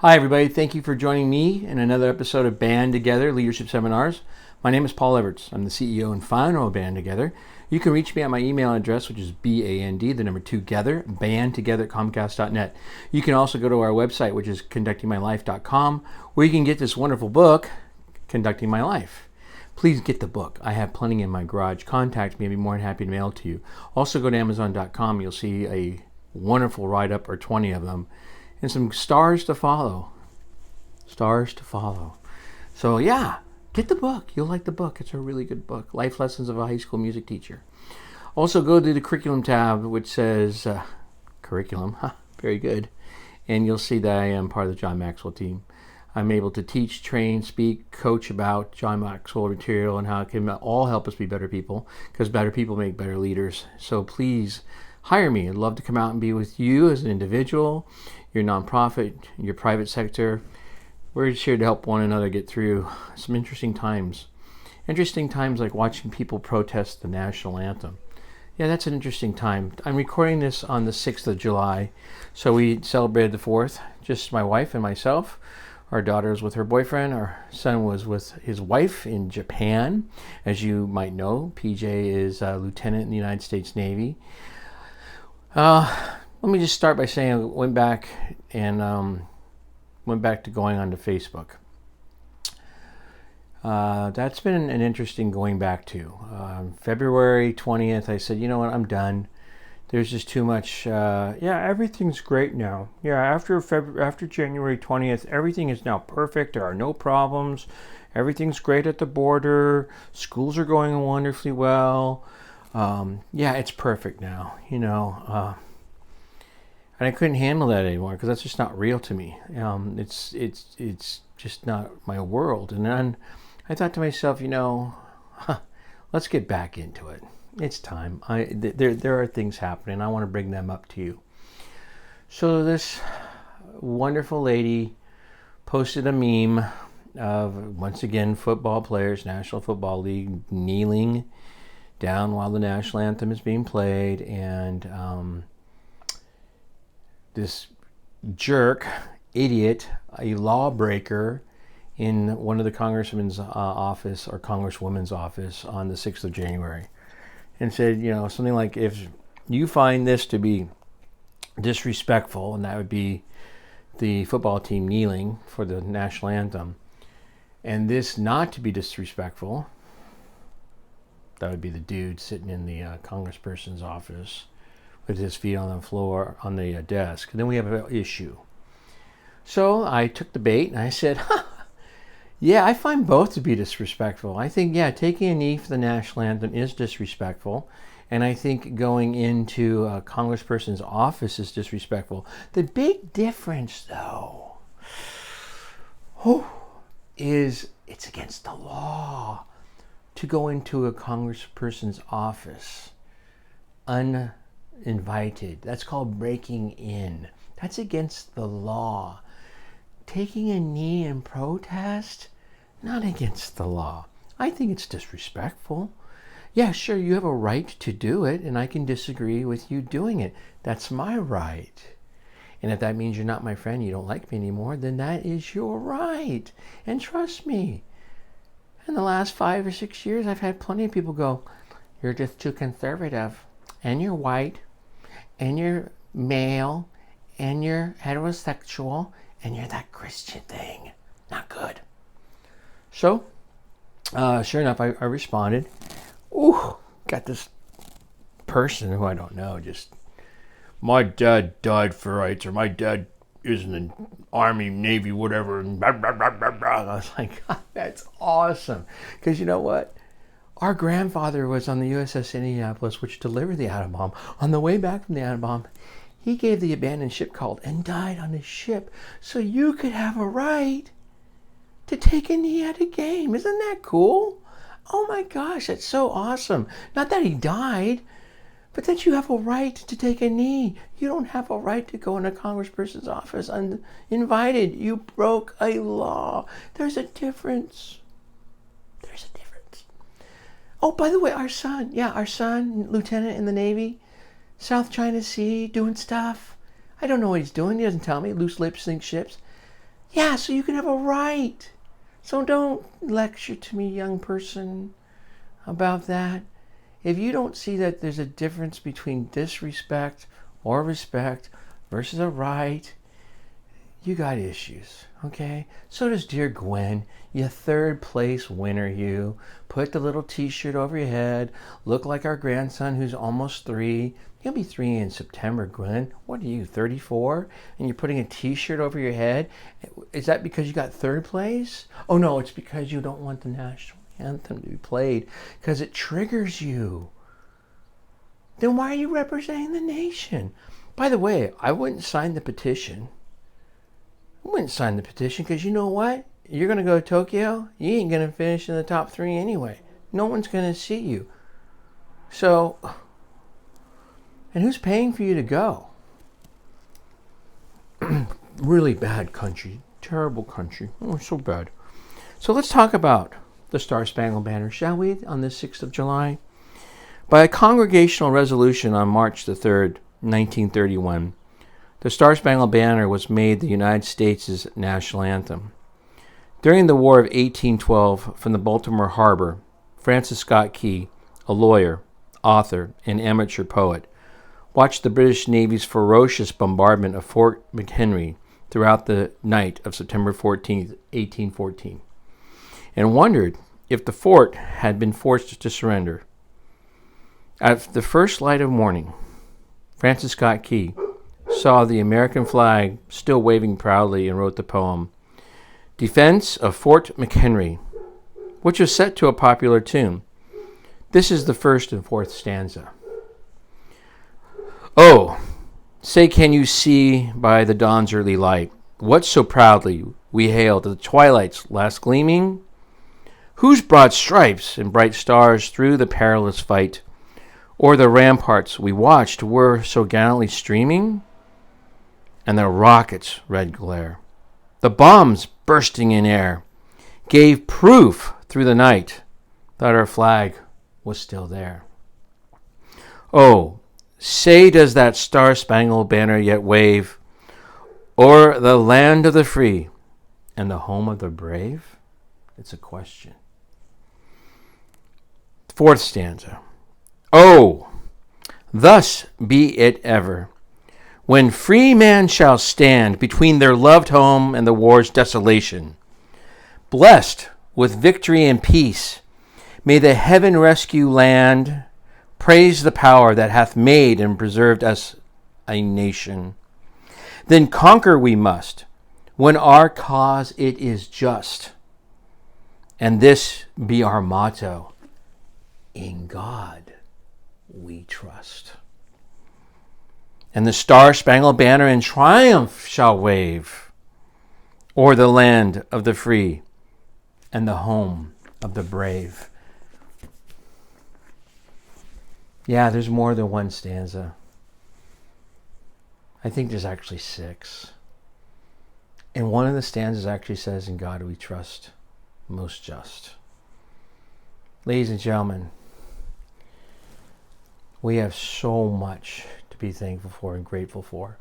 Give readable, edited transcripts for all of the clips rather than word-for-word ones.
Hi, everybody. Thank you for joining me in another episode of Band Together Leadership Seminars. My name is Paul Everts. I'm the CEO and founder of Band Together. You can reach me at my email address, which is BAND, the number 2 together, bandtogether@comcast.net. You can also go to our website, which is conductingmylife.com, where you can get this wonderful book, Conducting My Life. Please get the book. I have plenty in my garage. Contact me. I'd be more than happy to mail it to you. Also, go to Amazon.com. You'll see a wonderful write-up, or 20 of them, and some stars to follow. Stars to follow. So yeah, get the book. You'll like the book. It's a really good book. Life Lessons of a High School Music Teacher. Also go to the curriculum tab, which says curriculum. Very good. And you'll see that I am part of the John Maxwell team. I'm able to teach, train, speak, coach about John Maxwell material and how it can all help us be better people, because better people make better leaders. So please hire me. I'd love to come out and be with you as an individual, your nonprofit, your private sector. We're just here to help one another get through some interesting times. Interesting times like watching people protest the national anthem. Yeah, that's an interesting time. I'm recording this on the 6th of July. So we celebrated the 4th, just my wife and myself. Our daughter was with her boyfriend. Our son was with his wife in Japan. As you might know, PJ is a lieutenant in the United States Navy. Let me just start by saying I went back to going onto Facebook. That's been an interesting going back to. February 20th, I said, you know what, I'm done. There's just too much. Everything's great now. Yeah, after January 20th, everything is now perfect. There are no problems. Everything's great at the border. Schools are going wonderfully well. It's perfect now, and I couldn't handle that anymore because that's just not real to me. It's just not my world. And then I thought to myself, let's get back into it. It's time. There are things happening. I want to bring them up to you. So this wonderful lady posted a meme of, once again, football players, National Football League, kneeling down while the national anthem is being played, and this jerk, idiot, a lawbreaker in one of the congressman's office or congresswoman's office on the 6th of January, and said, something like, if you find this to be disrespectful, and that would be the football team kneeling for the national anthem, and this not to be disrespectful, that would be the dude sitting in the congressperson's office with his feet on the floor on the desk, then we have an issue. So I took the bait and I said, yeah, I find both to be disrespectful. I think, taking a knee for the national anthem is disrespectful. And I think going into a congressperson's office is disrespectful. The big difference, though, is it's against the law to go into a congressperson's office uninvited. That's called breaking in. That's against the law. Taking a knee in protest, not against the law. I think it's disrespectful. Yeah, sure, you have a right to do it, and I can disagree with you doing it. That's my right. And if that means you're not my friend, you don't like me anymore, then that is your right. And trust me, in the last 5 or 6 years, I've had plenty of people go, you're just too conservative, and you're white, and you're male, and you're heterosexual, and you're that Christian thing. Not good. So, sure enough, I responded. Got this person who I don't know, just, my dad died for rights, or my dad is in the Army, Navy, whatever, and blah, blah, blah, blah, blah. I was like, God, that's awesome. Because you know what? Our grandfather was on the USS Indianapolis, which delivered the atom bomb. On the way back from the atom bomb, he gave the abandoned ship call and died on the ship. So you could have a right to take a knee at a game. Isn't that cool? Oh my gosh, that's so awesome. Not that he died, but that you have a right to take a knee. You don't have a right to go in a congressperson's office uninvited. You broke a law. There's a difference. There's a difference. Oh, by the way, our son, lieutenant in the Navy, South China Sea, doing stuff. I don't know what he's doing. He doesn't tell me. Loose lips sink ships. Yeah, so you can have a right. So don't lecture to me, young person, about that. If you don't see that there's a difference between disrespect or respect versus a right, you got issues, okay? So does dear Gwen, you third place winner, you. Put the little t-shirt over your head, look like our grandson who's almost 3. He'll be 3 in September, Gwen. What are you, 34? And you're putting a t-shirt over your head? Is that because you got third place? Oh no, it's because you don't want the national anthem to be played, because it triggers you. Then why are you representing the nation? By the way, I wouldn't sign the petition. I wouldn't sign the petition because you know what? You're going to go to Tokyo. You ain't going to finish in the top 3 anyway. No one's going to see you. So, and who's paying for you to go? Really bad country. Terrible country. Oh, so bad. So let's talk about the StarSpangled Banner, shall we, on this 6th of July? By a congregational resolution on March the 3rd, 1931, the StarSpangled Banner was made the United States' national anthem. During the War of 1812, from the Baltimore Harbor, Francis Scott Key, a lawyer, author, and amateur poet, watched the British Navy's ferocious bombardment of Fort McHenry throughout the night of September 14, 1814, and wondered if the fort had been forced to surrender. At the first light of morning, Francis Scott Key saw the American flag still waving proudly and wrote the poem, Defense of Fort McHenry, which was set to a popular tune. This is the first and fourth stanza. Oh, say can you see by the dawn's early light, what so proudly we hailed the twilight's last gleaming? Whose broad stripes and bright stars through the perilous fight, o'er the ramparts we watched were so gallantly streaming? And the rockets' red glare, the bombs bursting in air, gave proof through the night that our flag was still there. Oh, say does that star-spangled banner yet wave o'er the land of the free and the home of the brave? It's a question. Fourth stanza. Oh, thus be it ever, when free man shall stand between their loved home and the war's desolation. Blessed with victory and peace, may the heaven rescue land, praise the power that hath made and preserved us a nation. Then conquer we must, when our cause it is just, and this be our motto, in God we trust. And the star-spangled banner in triumph shall wave o'er the land of the free and the home of the brave. Yeah, there's more than one stanza. I think there's actually 6. And one of the stanzas actually says, in God we trust, most just. Ladies and gentlemen, we have so much to be thankful for and grateful for.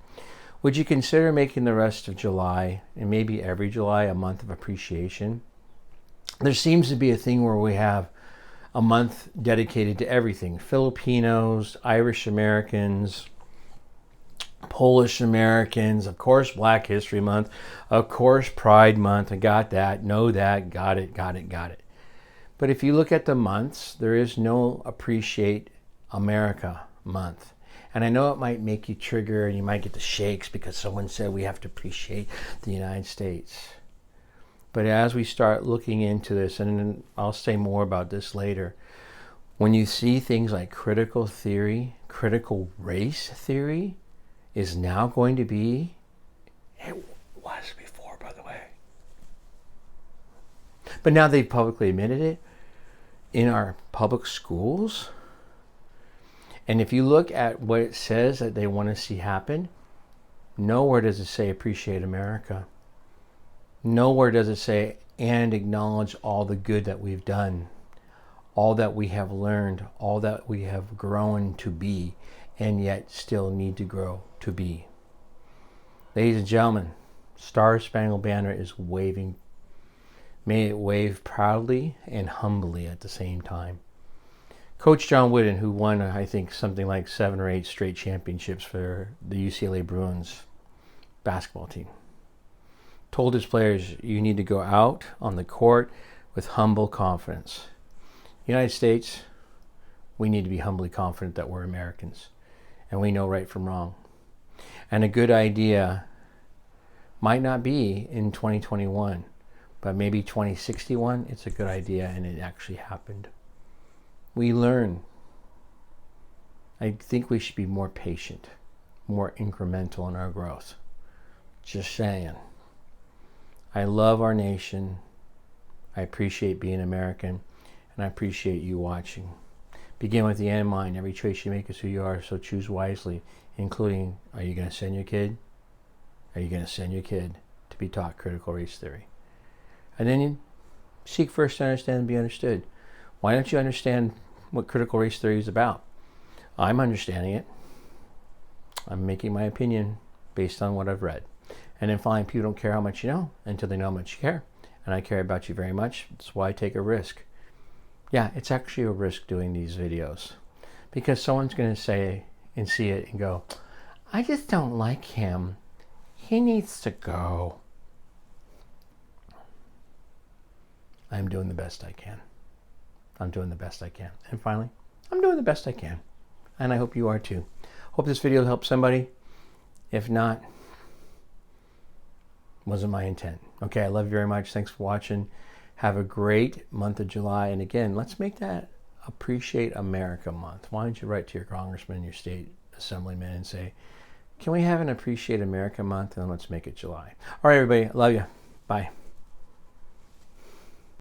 Would you consider making the rest of July, and maybe every July, a month of appreciation? There seems to be a thing where we have a month dedicated to everything. Filipinos, Irish Americans, Polish Americans, of course Black History Month, of course Pride Month. I got that, know that, got it. But if you look at the months, there is no Appreciate America month. And I know it might make you trigger and you might get the shakes because someone said we have to appreciate the United States. But as we start looking into this, and I'll say more about this later, when you see things like critical theory, critical race theory is now going to be, it was before, by the way, but now they've publicly admitted it in our public schools. And if you look at what it says that they want to see happen, nowhere does it say appreciate America. Nowhere does it say and acknowledge all the good that we've done, all that we have learned, all that we have grown to be, and yet still need to grow to be. Ladies and gentlemen, StarSpangled Banner is waving. May it wave proudly and humbly at the same time. Coach John Wooden, who won, I think, something like 7 or 8 straight championships for the UCLA Bruins basketball team, told his players, you need to go out on the court with humble confidence. United States, we need to be humbly confident that we're Americans and we know right from wrong. And a good idea might not be in 2021, but maybe 2061, it's a good idea and it actually happened. We learn. I think we should be more patient, more incremental in our growth. Just saying. I love our nation. I appreciate being American, and I appreciate you watching. Begin with the end in mind. Every choice you make is who you are, so choose wisely, including, are you going to send your kid? Are you going to send your kid to be taught critical race theory? And then you seek first to understand and be understood. Why don't you understand what critical race theory is about? I'm understanding it. I'm making my opinion based on what I've read. And then finally, people don't care how much you know until they know how much you care. And I care about you very much. That's why I take a risk. Yeah, it's actually a risk doing these videos. Because someone's going to say and see it and go, I just don't like him. He needs to go. I'm doing the best I can. I'm doing the best I can. And finally, I'm doing the best I can. And I hope you are too. Hope this video helped somebody. If not, wasn't my intent. Okay, I love you very much. Thanks for watching. Have a great month of July. And again, let's make that Appreciate America Month. Why don't you write to your congressman, your state assemblyman, and say, can we have an Appreciate America Month? And let's make it July. All right, everybody. I love you. Bye.